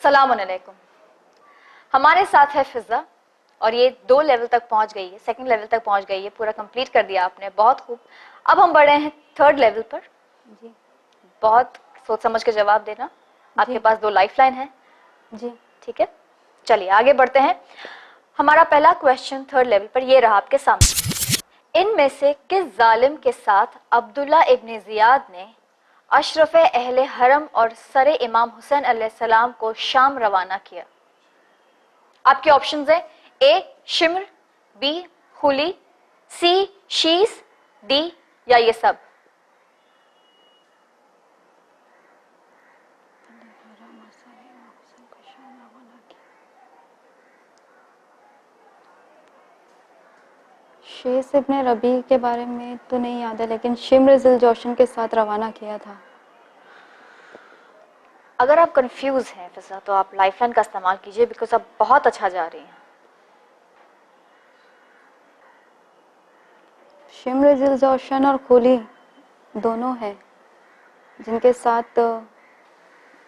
अस्सलाम वालेकुम। हमारे साथ है फिजा और ये 2 लेवल तक पहुंच गई है, सेकंड लेवल तक पहुंच गई है, पूरा कंप्लीट कर दिया आपने, बहुत खूब। अब हम बढ़े हैं 3rd लेवल पर। जी बहुत सोच समझ के जवाब देना, आपके पास 2 लाइफलाइन है जी ठीक है। चलिए आगे बढ़ते हैं। हमारा पहला क्वेश्चन 3rd लेवल पर ये रहा आपके सामने। इनमें से किस जालिम के साथ अब्दुल्ला इब्न जियाद ने अशरफ अहले हरम और सरे इमाम हुसैन अलैहिस्सलाम को शाम रवाना किया? आपके ऑप्शंस हैं ए शिम्र, बी खुली, सी शीस, डी या ये सब। शेष इब्ने रबी के बारे में तो नहीं याद है, लेकिन शिम्र जिल जोशन के साथ रवाना किया था। अगर आप कंफ्यूज हैं फिजा तो आप लाइफलाइन का इस्तेमाल कीजिए, बिकॉज आप बहुत अच्छा जा रही हैं। शिम्र जिल जोशन और खुली दोनों हैं जिनके साथ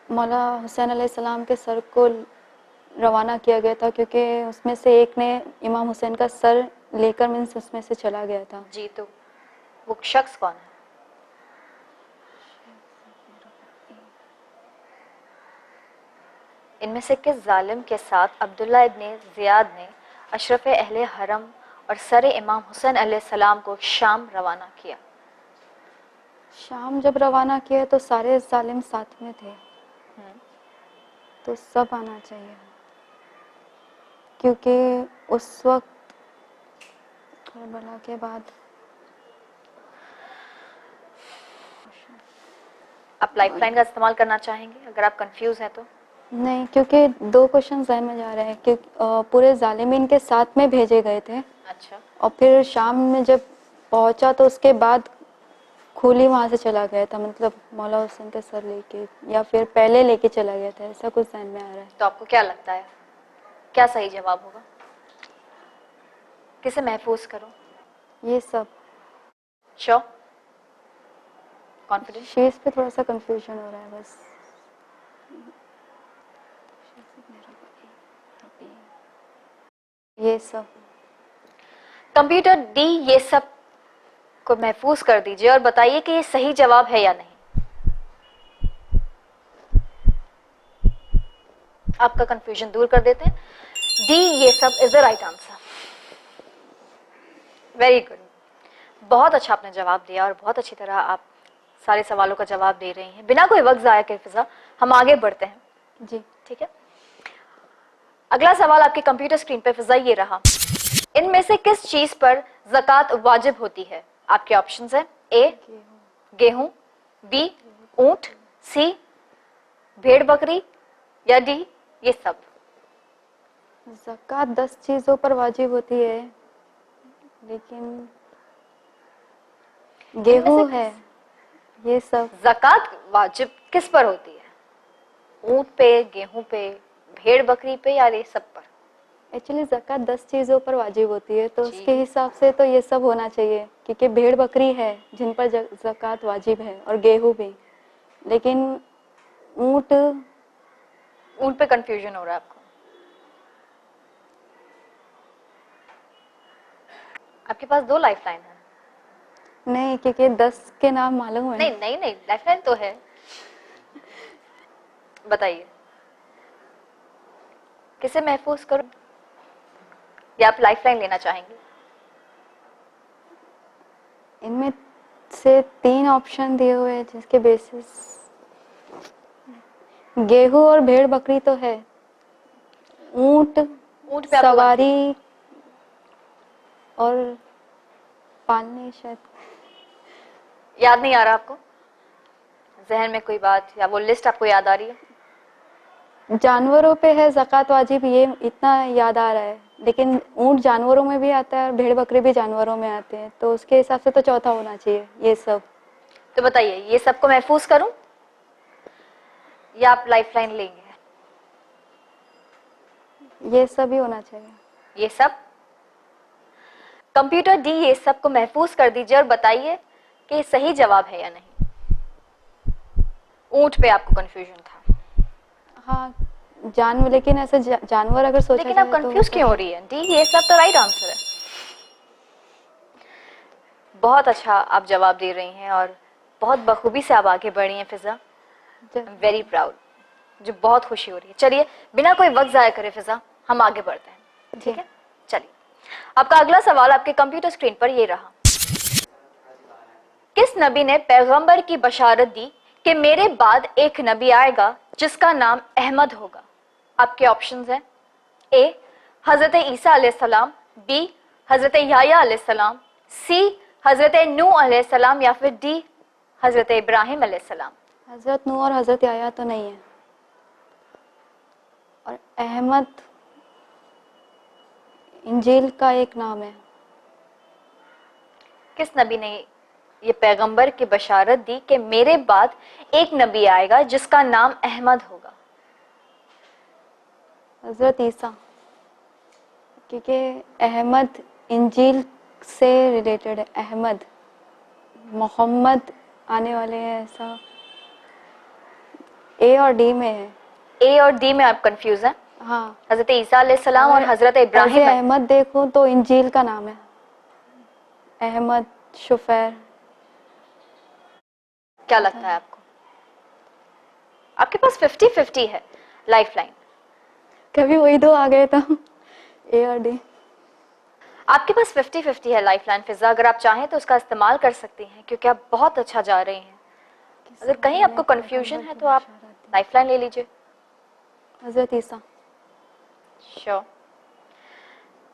मौला हुसैन अलैहिस्सलाम के सर को रवाना किया गया था, क्योंकि उसमें से एक ने इमाम हुसैन का सर लेकर मीन्स उसमें से चला गया था। जी, तो वो शख्स कौन है? इनमें से किस जालिम के साथ अब्दुल्ला इब्न जियाद ने अशरफ अहले हरम और सरे इमाम हुसैन अलैहिस्सलाम को शाम रवाना किया? शाम जब रवाना किया तो सारे जालिम साथ में थे, तो सब आना चाहिए, क्योंकि उस वक्त करबला के बाद आप लाइफलाइन का इस्तेमाल करना चाहेंगे अगर आप कंफ्यूज हैं तो? नहीं, क्योंकि 2 क्वेश्चन जहन में जा रहे हैं कि पूरे जालिमीन के साथ में भेजे गए थे। अच्छा, और फिर शाम में जब पहुंचा तो उसके बाद खूली वहां से चला गया था, मतलब मौला हुसैन का सर लेके, या फिर पहले लेके चला गया था, ऐसा कुछ जहन में आ रहा है। तो आपको क्या लगता है क्या सही जवाब होगा? किसे महफूज करो? ये सब श्योर? कॉन्फिडेंट? शीर्ष पे थोड़ा सा कंफ्यूजन हो रहा है बस। ये सब कंप्यूटर डी ये सब को महफूज कर दीजिए और बताइए कि ये सही जवाब है या नहीं। आपका कंफ्यूजन दूर कर देते हैं। डी ये सब is the right answer. Very good, बहुत अच्छा आपने जवाब दिया और बहुत अच्छी तरह आप सारे सवालों का जवाब दे रही हैं बिना कोई वक्त जाया किए। फिजा, हम आगे बढ़ते हैं जी ठीक है। अगला सवाल आपके कंप्यूटर स्क्रीन पे फिजा ये रहा। इनमें से किस चीज पर ज़कात वाजिब होती है? आपके ऑप्शंस हैं ए गेहूं, बी ऊंट, सी भेड़ बकरी या डी ये सब। ज़कात 10 चीज़ों पर वाजिब होती है, लेकिन गेहूं है, ये सब। ज़कात वाजिब किस पर होती है? ऊंट पे, गेहूं पे, भेड़ बकरी पे या ये सब पर? एक्चुअली ज़कात 10 चीज़ों पर वाजिब होती है, तो उसके हिसाब से तो ये सब होना चाहिए, क्योंकि भेड़ बकरी है जिन पर ज़कात वाजिब है और गेहूं भी। लेकिन ऊंट पे कंफ्यूजन हो रहा है आपको? आपके पास 2 लाइफलाइन है। नहीं, क्योंकि 10 के नाम मालूम है। नहीं नहीं नहीं, लाइफलाइन तो है, बताइए किसे महफूज करूं या आप लाइफलाइन लेना चाहेंगे? इनमें से 3 ऑप्शन दिए हुए हैं जिसके बेसिस गेहूं और भेड़ बकरी तो है, ऊंट पे सवारी और पालने शायद। याद नहीं आ रहा आपको? जहन में कोई बात या वो लिस्ट आपको याद आ रही है? जानवरों पे है ज़कात वाजिब, ये इतना याद आ रहा है, लेकिन ऊंट जानवरों में भी आता है और भेड़ बकरी भी जानवरों में आते हैं, तो उसके हिसाब से तो चौथा होना चाहिए ये सब। तो बताइए ये सबको महफूज करूं? या आप लाइफलाइन लेंगे? ये सब ही होना चाहिए। ये सब? कंप्यूटर डी ये सब को महफूज कर दीजिए और बताइए कि ये सही जवाब है या नहीं। ऊंट पे आपको कंफ्यूजन था। हाँ, जानवर, लेकिन ऐसे जानवर अगर सोचा लेकिन जाए आप तो कंफ्यूज क्यों हो रही है? डी ये सब तो राइट आंसर है। बहुत अच्छा आप जवाब दे रही हैं और बहुत बखूबी से आप आगे बढ़ी हैं फिजा। आई एम वेरी प्राउड, मुझे बहुत खुशी हो रही है। चलिए बिना कोई वक्त जाया करे फिजा, हम आगे बढ़ते हैं, ठीक है? चलिए, आपका अगला सवाल आपके कंप्यूटर स्क्रीन पर ये रहा। किस नबी ने पैगंबर की बशारत दी कि मेरे बाद एक नबी आएगा जिसका नाम अहमद होगा? आपके ऑप्शंस हैं, ए हजरत ईसा अलैहिस्सलाम, बी हजरत याह्या अलैहिस्सलाम, सी हजरत नूह अलैहिस्सलाम या फिर डी हजरत इब्राहिम अलैहिस्सलाम। हजरत नूह और हजरत याह्या तो नहीं है, और अहमद इंजील का एक नाम है। किस नबी ने ये पैगंबर की बशारत दी कि मेरे बाद एक नबी आएगा जिसका नाम अहमद होगा? हजरत ईसा, क्योंकि अहमद इंजील से रिलेटेड है। अहमद, मोहम्मद आने वाले हैं, ऐसा ए और डी में है। ए और डी में आप कंफ्यूज हैं? हाँ, हजरत ईसा अलैहिस्सलाम और हजरत इब्राहिम। ऐसे अहमद देखूं तो इंजील का नाम है अहमद, शुफैर। क्या लगता है आपको? आपके पास 50-50 है लाइफलाइन। कभी वही दो आ गए तो ए और डी। आपके पास 50-50 है लाइफलाइन फिजा, अगर आप चाहें तो उसका इस्तेमाल कर सकती हैं क्योंकि आप बहुत अच्छा जा रही हैं। अगर कहीं आपको कंफ्यूजन है तो आप लाइफलाइन ले लीजिए। हजरत ईसा। श्योर?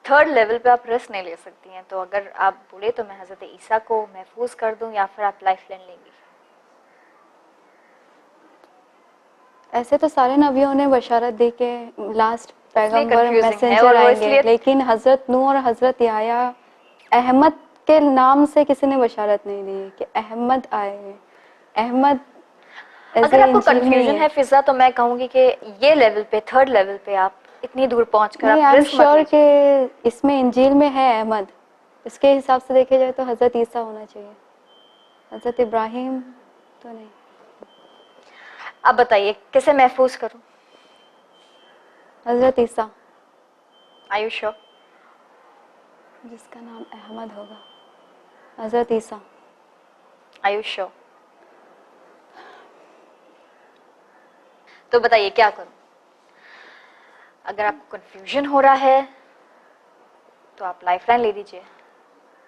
थर्ड लेवल पे आप रिस्क नहीं ले सकती हैं, तो अगर आप बोले तो मैं हजरत ईसा को महफूज कर दूं या फिर आप लाइफलाइन लेंगी? ऐसे तो सारे नबियों ने बशारत दी के लास्ट पैगंबर confusing है मैसेंजर और वो आएंगे, इसलिए- लेकिन हजरत नूह और हजरत याह्या, अहमद के नाम से किसी ने बशारत नहीं दी कि अहमद आएंगे। अहमद अगर आपको इंजील में ही कंफ्यूजन है फिजा तो मैं कहूंगी कि ये लेवल पे, थर्ड लेवल पे आप इतनी दूर पहुंचकर नहीं, आप आई एम रिस्क मत श्योर लीजिए। कि इसमें इंजील में है अहमद। इसके हिसाब से देखा जाए तो हजरत ईसा होना चाहिए, हजरत इब्राहिम तो नहीं। आप बताइए किसे महफूज करूं? हजरत ईसा, आर यू श्योर? जिसका नाम अहमद होगा। हजरत ईसा। Are you sure? तो बताइए क्या करूं? अगर आपको कंफ्यूजन हो रहा है तो आप लाइफलाइन ले लीजिए।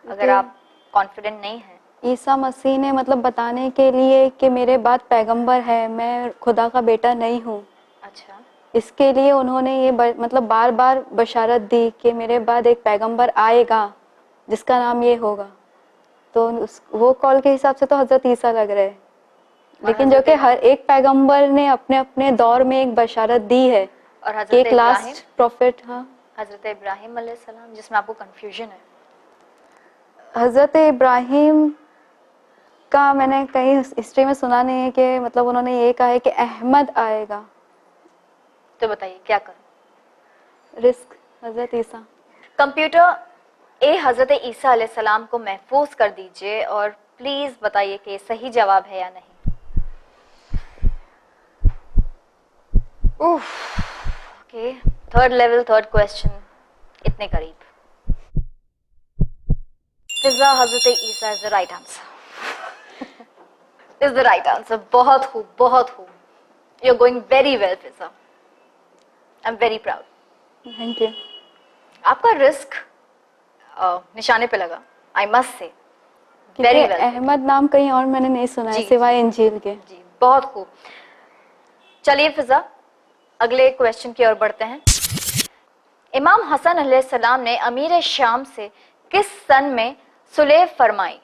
अगर आप कॉन्फिडेंट नहीं हैं, ईसा मसीह ने मतलब बताने के लिए कि मेरे बाद पैगंबर है, मैं खुदा का बेटा नहीं हूँ, अच्छा, इसके लिए उन्होंने ये मतलब बार बार बशारत दी कि मेरे बाद एक पैगंबर आएगा जिसका नाम ये होगा। तो वो कॉल के हिसाब से तो हजरत ईसा लग रहे हैं, लेकिन जो कि हर एक पैगंबर ने अपने अपने दौर में एक बशारत दी है और कि हजरत एक इब्राहिम, लास्ट प्रॉफिट। हाँ, हजरत इब्राहिम अलैहिस्सलाम, जिसमें आपको कंफ्यूजन है। हजरत इब्राहिम का मैंने कहीं हिस्ट्री में सुना नहीं है कि मतलब उन्होंने ये कहा है कि अहमद आएगा। तो बताइए क्या करूं? रिस्क, हजरत ईसा। कंप्यूटर ए हजरत ईसा अलैहिस्सलाम को महफूज कर दीजिए और प्लीज बताइए कि ये सही जवाब है या नहीं। Okay, third level, third question, इतने करीब। Fiza, Hazrat Isa is the right answer. Is the right answer. बहुत खूब, बहुत खूब। You are going very well Fiza, I am very proud. Thank you. आपका रिस्क निशाने पे लगा, आई मस्ट से। क्योंकि वेरी वेल। अहमद नाम कहीं और मैंने नहीं सुना है सिवाय इंजील के। जी, बहुत खूब। चलिए फिजा, अगले क्वेश्चन की ओर बढ़ते हैं। इमाम हसन अलैहिस्सलाम ने अमीर शाम से किस सन में सुलह फरमाई?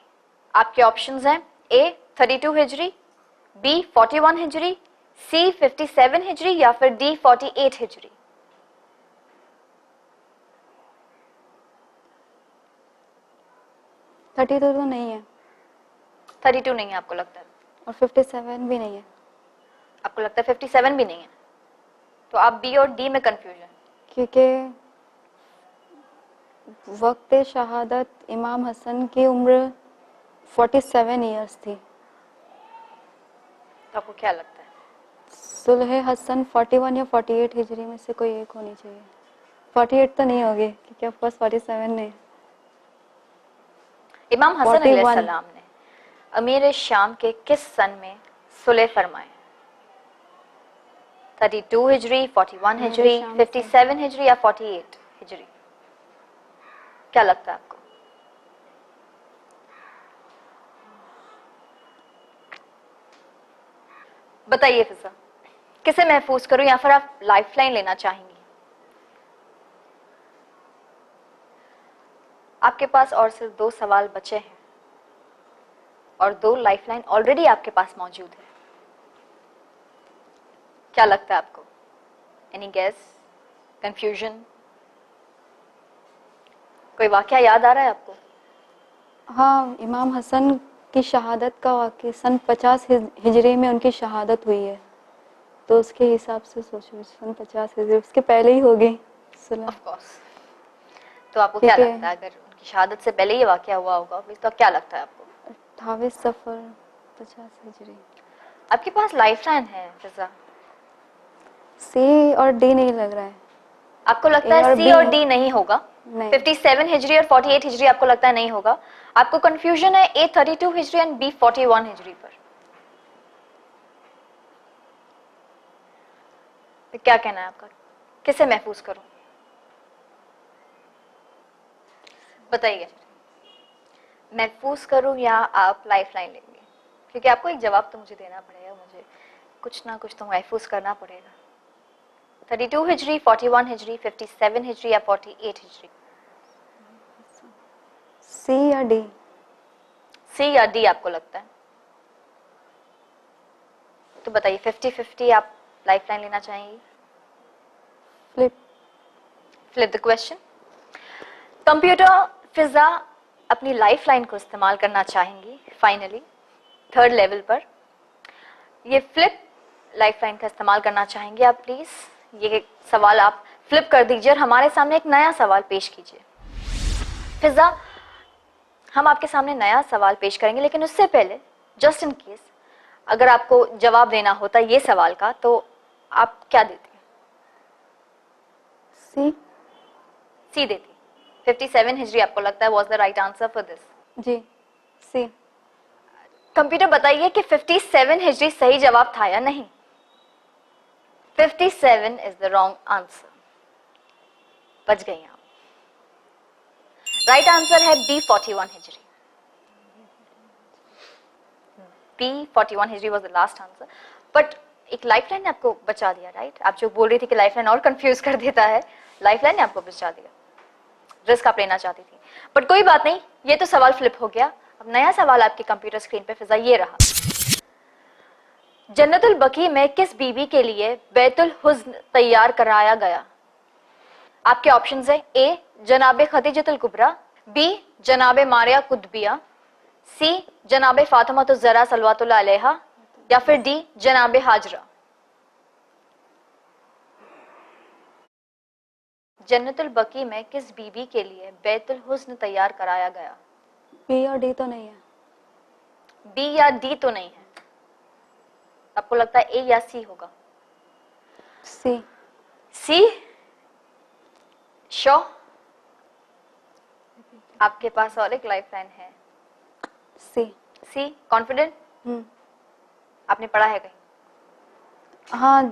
आपके ऑप्शंस हैं, ए 32 हिजरी, बी 41 हिजरी, सी 57 हिजरी या फिर डी 48 हिजरी। 32 तो नहीं है, 32 नहीं है आपको लगता है? और 57 भी नहीं है। आपको लगता है 57 भी नहीं है? तो आप बी और डी में कंफ्यूजन? क्योंकि वक्त शहादत इमाम हसन की उम्र 47 इयर्स थी। तो आपको क्या लगता है? सुलह हसन 41 या 48 हिजरी में से कोई एक होनी चाहिए। 48 तो नहीं होगी क्योंकि ऑफ कोर्स 47 नहीं। इमाम हसन 41 अलैहिस्सलाम ने अमीर शाम के किस सन में सुलह फरमाए? 32 हिजरी, 41 हिजरी, 57 हिजरी या 48 हिजरी? क्या लगता है आपको? बताइए फिजा, किसे महफूज करूं या फिर आप लाइफलाइन लेना चाहेंगी? आपके पास और सिर्फ 2 सवाल बचे हैं और 2 लाइफलाइन ऑलरेडी आपके पास मौजूद है। क्या लगता है आपको? Any guess? कंफ्यूजन? कोई वाकया याद आ रहा है आपको? हाँ, इमाम हसन की शहादत का वाक़या सन 50 हिजरी में उनकी शहादत हुई है, तो उसके हिसाब से सोचो सन 50 हिजरी उसके पहले ही होगी सुलह। Of course. तो आपको क्या लगता है, अगर उनकी शहादत से पहले ये वाकया हुआ होगा तो क्या लगता है आपको? 28 सफर 50 हिजरी। आपके पास लाइफलाइन है फिजा। सी और डी नहीं लग रहा है। आपको लगता है सी और डी नहीं होगा? नहीं। 57 हिजरी और 48 हिजरी आपको लगता है नहीं होगा? आपको कंफ्यूजन है ए 32 हिजरी एंड बी 41 हिजरी पर। तो क्या कहना है आपका, किसे महफूज करूं? बताइए, महफूज करूं या आप लाइफलाइन लेंगे? क्योंकि आपको एक जवाब तो मुझे देना पड़ेगा, मुझे कुछ ना कुछ तो महफूज करना पड़ेगा। 32 हिजरी, 41 हिजरी, 57 हिजरी या 48 हिजरी? सी या डी? सी या डी आपको लगता है? तो बताइए, 50-50 आप लाइफलाइन लेना चाहेंगी? Flip the question. कंप्यूटर फिजा अपनी लाइफलाइन को इस्तेमाल करना चाहेंगी फाइनली 3rd लेवल पर। ये फ्लिप लाइफलाइन का इस्तेमाल करना चाहेंगे आप? प्लीज ये सवाल आप फ्लिप कर दीजिए और हमारे सामने एक नया सवाल पेश कीजिए। फिजा, हम आपके सामने नया सवाल पेश करेंगे, लेकिन उससे पहले जस्ट इन केस अगर आपको जवाब देना होता ये सवाल का, तो आप क्या देती? सी। सी देती। 57 हिजरी आपको लगता है was the right answer for this? जी, सी। कंप्यूटर बताइए कि 57 हिजरी सही जवाब था या नहीं? 57 इज द रॉन्ग आंसर। बच गई आप। राइट आंसर है बी 41 हिजरी। बी 41 हिजरी was the last answer. But एक लाइफलाइन ने आपको बचा दिया, राइट? आप जो बोल रही थी कि लाइफलाइन और कंफ्यूज कर देता है, लाइफलाइन ने आपको बचा दिया। रिस्क आप लेना चाहती थी, बट कोई बात नहीं, ये तो सवाल फ्लिप हो गया। अब नया सवाल आपके कंप्यूटर स्क्रीन पे फिजा ये रहा। जन्नतुल बकी में किस बीबी के लिए बैतुल हुज्न तैयार कराया गया? आपके ऑप्शंस है ए जनाबे खदीजतुल कुबरा, बी जनाबे मारिया कुतबिया, सी जनाबे फातिमा तो जरा सलवातुल्लाह अलैहा या फिर डी जनाबे हाजरा। जन्नतुल बकी में किस बीबी के लिए बैतुल हुस्न तैयार कराया गया? बी और डी तो नहीं है। बी या डी तो नहीं है, आपको लगता है ए या सी होगा? सी। सी श्योर? आपके पास और एक लाइफलाइन है। सी। सी कॉन्फिडेंट? आपने पढ़ा है कहीं? हाँ,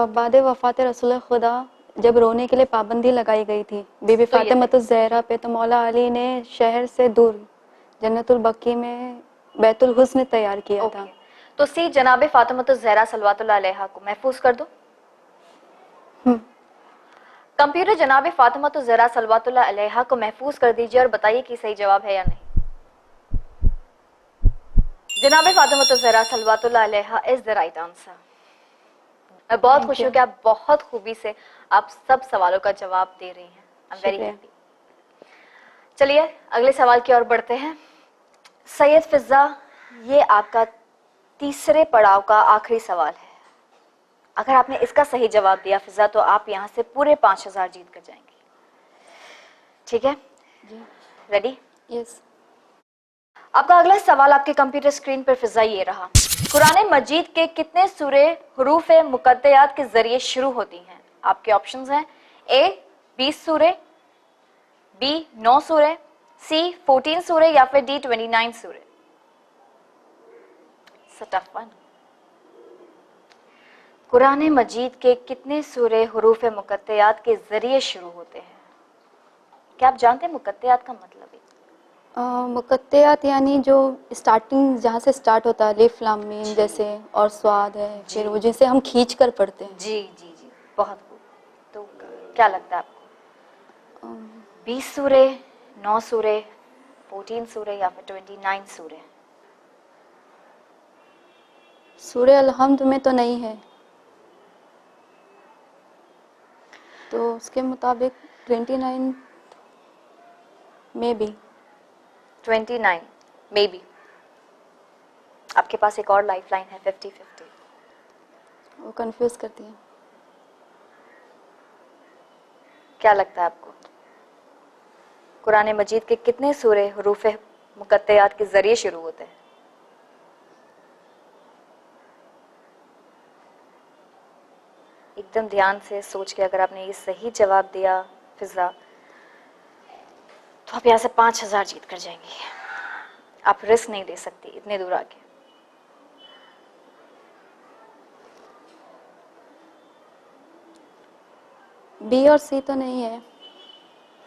बाद वफात रसूल खुदा जब रोने के लिए पाबंदी लगाई गई थी बीबी फातिमा ज़हरा पे, तो मौला अली ने शहर से दूर जन्नतुल बकी में बैतुल हुस्न तैयार किया था। तो सी जनाबे फातिमा तो ज़हरा सलवातुल्लाह अलैहा को महफूज कर दो। कंप्यूटर जनाबे फातिमा तो ज़हरा सलवातुल्लाह अलैहा को महफूज कर दीजिए और बताइए कि सही जवाब है या नहीं। जनाबे फातिमा तो ज़हरा सलवातुल्लाह अलैहा इज द राइट आंसर। मैं बहुत खुश हूँ कि आप बहुत खूबी से आप सब सवालों का जवाब दे रही हैं। आई एम वेरी हैप्पी। चलिए अगले सवाल की ओर बढ़ते हैं। सैयद फिजा, ये आपका तीसरे पड़ाव का आखिरी सवाल है। अगर आपने इसका सही जवाब दिया फिजा तो आप यहाँ से पूरे 5000 जीत कर जाएंगी। ठीक है, रेडी? यस। आपका अगला सवाल आपके कंप्यूटर स्क्रीन पर फिजा ये रहा। कुरान मजीद के कितने सूरे हुरूफ मुकद्दयात के जरिए शुरू होती हैं? आपके ऑप्शंस हैं ए 20 सूरे, बी 9 सूरे, सी 14 सूरे या फिर डी 29 सूरे। Tough one. कुरान मजीद के कितने सूरे हुरूफ मुकद्दयात के जरिए शुरू होते हैं? क्या आप जानते हैं मुकद्दयात का मतलब है? मुकत्तयात यानी जो स्टार्टिंग जहाँ से स्टार्ट होता है, अलिफ लाम मीम जैसे, और स्वाद है, फिर वो जिसे हम खींच कर पढ़ते हैं। जी जी जी, बहुत खूब। तो क्या लगता है आपको, 20 सूरे, 9 सूरे, 14 सूरे या फिर 29 सूरे? सूरे अल-हम्द में तो नहीं है, तो उसके मुताबिक 29 में भी 29 मे बी। आपके पास एक और लाइफलाइन है 50-50। वो कंफ्यूज करती है। क्या लगता है आपको, कुरान मजीद के कितने सूरे हुरूफ मुकद्दयात के जरिए शुरू होते हैं? एकदम ध्यान से सोच के अगर आपने ये सही जवाब दिया फिजा तो आप यहाँ से 5000 जीत कर जाएंगी। आप रिस्क नहीं ले सकती इतने दूर आके। बी और सी तो नहीं है।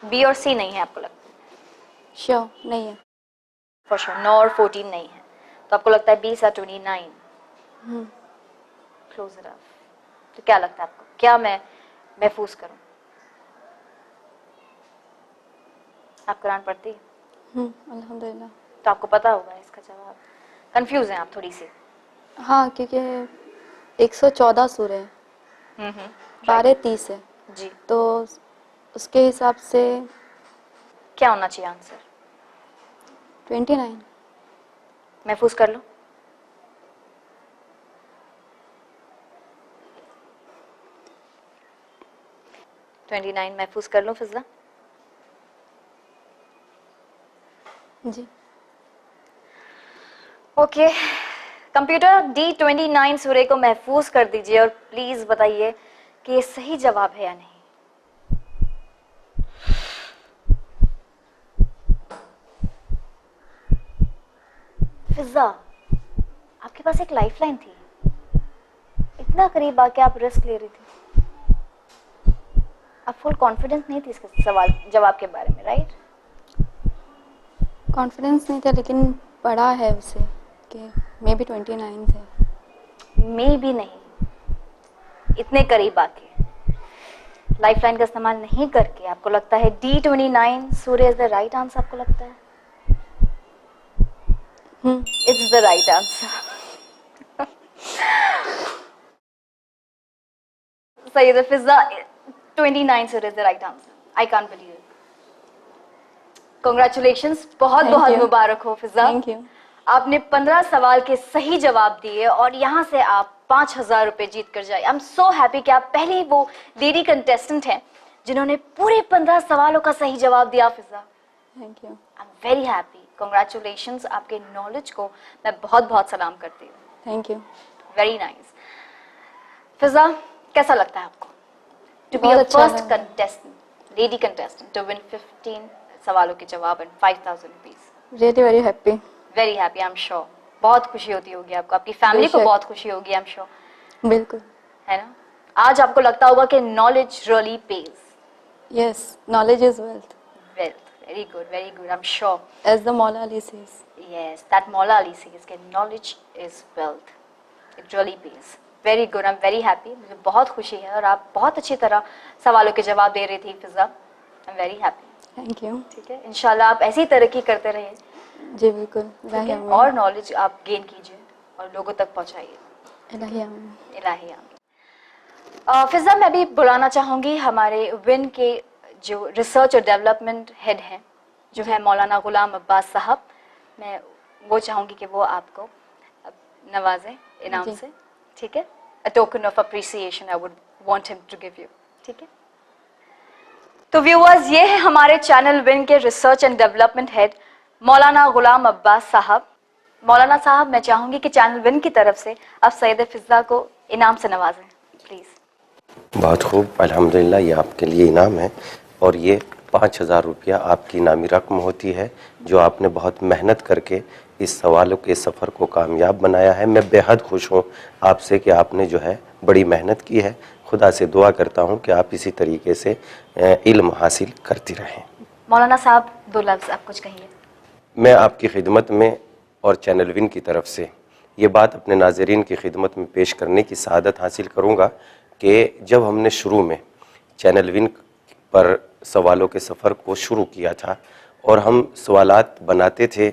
बी और सी नहीं है आपको लगता है? श्योर नहीं है। फॉर श्योर 9 और 14 नहीं है, तो आपको लगता है बी सा 29 क्लोज इनफ। तो क्या लगता है आपको, क्या मैं महफूज करूं? आप कुरान पढ़ती है? अल्हम्दुलिल्लाह। तो आपको पता होगा इसका जवाब। कंफ्यूज हैं आप थोड़ी सी? हाँ, क्योंकि 114 सूरे हैं, 12-30 है जी। तो उसके हिसाब से क्या होना चाहिए आंसर? 29। महफूज कर लो। ट्वेंटी 29 महफूज कर लो फिजा। जी। ओके, कंप्यूटर D29 सूरे को महफूज कर दीजिए और प्लीज बताइए कि ये सही जवाब है या नहीं। फिजा, आपके पास एक लाइफलाइन थी, इतना करीब आके आप रिस्क ले रही थी। आप फुल कॉन्फिडेंस नहीं थी इसके सवाल जवाब के बारे में, राइट? कॉन्फिडेंस नहीं था, लेकिन पढ़ा है उसे कि मे बी 29 थे। मे भी नहीं, इतने करीब आके लाइफलाइन का इस्तेमाल नहीं करके आपको लगता है D29 सूर्य इज द राइट आंसर? आपको लगता है इट्स द राइट आंसर? सही है फिजा, 29 सूर्य is the right answer. I can't believe it. Congratulations, बहुत बहुत मुबारक हो फिजा। Thank you. आपने 15 सवाल के सही जवाब दिए और यहाँ से आप 5000 रुपए जीत कर जाए। आई एम सो हैप्पी कि आप पहली वो लेडी कंटेस्टेंट हैं जिन्होंने पूरे 15 सवालों का सही जवाब दिया Fiza. Thank you. I am very happy. Congratulations, आपके नॉलेज को मैं बहुत बहुत सलाम करती हूँ। Thank you. Very nice. Fiza, कैसा लगता है आपको टू बी बहुत अ अच्छा फर्स्ट लगा। Contestant, lady contestant to win 15 सवालों के जवाब and 5000 rupees? Really very happy. Very happy, I am sure. बहुत खुशी होती होगी आपको, आपकी फैमिली को बहुत खुशी होगी, आई एम श्योर। बिल्कुल, है ना? आज आपको लगता होगा कि knowledge really pays. Yes, knowledge is wealth. Wealth, very good, very good, I am sure. As the Maula Ali says. Yes, that Maula Ali says कि knowledge is wealth, it really pays. Very good, I am very happy. मुझे बहुत खुशी है और आप बहुत अच्छी तरह सवालों के जवाब दे रही थी Fiza. I am very happy. Thank you. ठीक है, इंशाल्लाह आप ऐसी तरक्की करते रहिए। जी बिल्कुल। ठीक है, और नॉलेज आप गेन कीजिए और लोगों तक पहुंचाइए। इलाही आमीन। इलाही आमीन। फिजा, मैं भी बुलाना चाहूँगी हमारे विन के जो रिसर्च और डेवलपमेंट हेड हैं, जो है मौलाना गुलाम अब्बास साहब। मैं वो चाहूँगी कि वो आपको नवाजें इनाम से। ठीक है, a token of appreciation I would want him to give you. ठीक है? तो व्यूअर्स, ये है हमारे चैनल विन के रिसर्च एंड डेवलपमेंट हेड मौलाना गुलाम अब्बास साहब। मौलाना साहब, मैं चाहूंगी कि चैनल विन की तरफ से आप सैयद फिजा को इनाम से नवाजें, प्लीज। बहुत खूब, अल्हम्दुलिल्लाह, ये आपके लिए इनाम है और ये 5,000 रुपया आपकी इनामी रकम होती है जो आपने बहुत मेहनत करके इस सवालों के सफ़र को कामयाब बनाया है। मैं बेहद खुश हूँ आपसे कि आपने जो है बड़ी मेहनत की है। खुदा से दुआ करता हूँ कि आप इसी तरीके से इल्म हासिल करती रहें। मौलाना साहब, 2 लफ्ज़ आप कुछ कहिए। मैं आपकी खिदमत में और चैनल विन की तरफ से ये बात अपने नाज़रीन की खिदमत में पेश करने की सआदत हासिल करूँगा कि जब हमने शुरू में चैनल विन पर सवालों के सफ़र को शुरू किया था और हम सवालात बनाते थे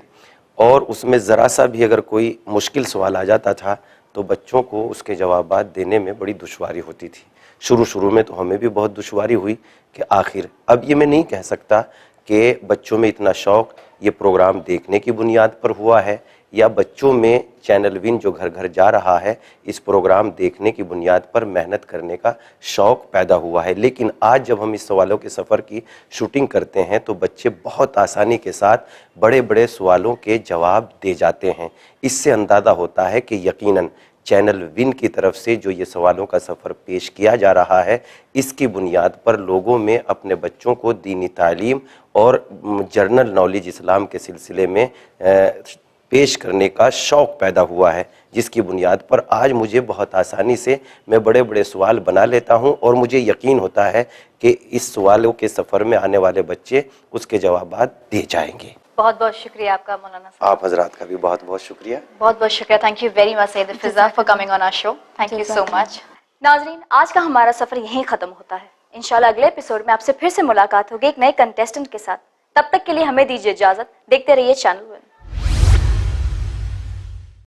और उसमें ज़रा सा भी अगर कोई मुश्किल सवाल आ जाता था तो बच्चों को उसके जवाबात देने में बड़ी दुश्वारी होती थी। शुरू में तो हमें भी बहुत दुश्वारी हुई कि आखिर, अब ये मैं नहीं कह सकता कि बच्चों में इतना शौक़ ये प्रोग्राम देखने की बुनियाद पर हुआ है या बच्चों में चैनल विन जो घर घर जा रहा है इस प्रोग्राम देखने की बुनियाद पर मेहनत करने का शौक़ पैदा हुआ है। लेकिन आज जब हम इस सवालों के सफ़र की शूटिंग करते हैं तो बच्चे बहुत आसानी के साथ बड़े बड़े सवालों के जवाब दे जाते हैं। इससे अंदाज़ा होता है कि यकीनन चैनल विन की तरफ से जो ये सवालों का सफ़र पेश किया जा रहा है इसकी बुनियाद पर लोगों में अपने बच्चों को दीनी तालीम और जर्नल नॉलेज इस्लाम के सिलसिले में पेश करने का शौक़ पैदा हुआ है, जिसकी बुनियाद पर आज मुझे बहुत आसानी से मैं बड़े बड़े सवाल बना लेता हूं और मुझे यकीन होता है कि इस सवालों के सफ़र में आने वाले बच्चे उसके जवाबात दे जाएंगे। बहुत बहुत शुक्रिया आपका मौलाना साहब। आप हजरात का भी बहुत बहुत शुक्रिया। बहुत बहुत शुक्रिया। Thank you very much Syed Fiza for coming on our show. Thank you so much. नाजरीन, आज का हमारा सफ़र यहीं ख़त्म होता है। इंशाल्लाह अगले एपिसोड में आपसे फिर से मुलाकात होगी एक नए कंटेस्टेंट के साथ। तब तक के लिए हमें दीजिए इजाज़त। देखते रहिए चैनल।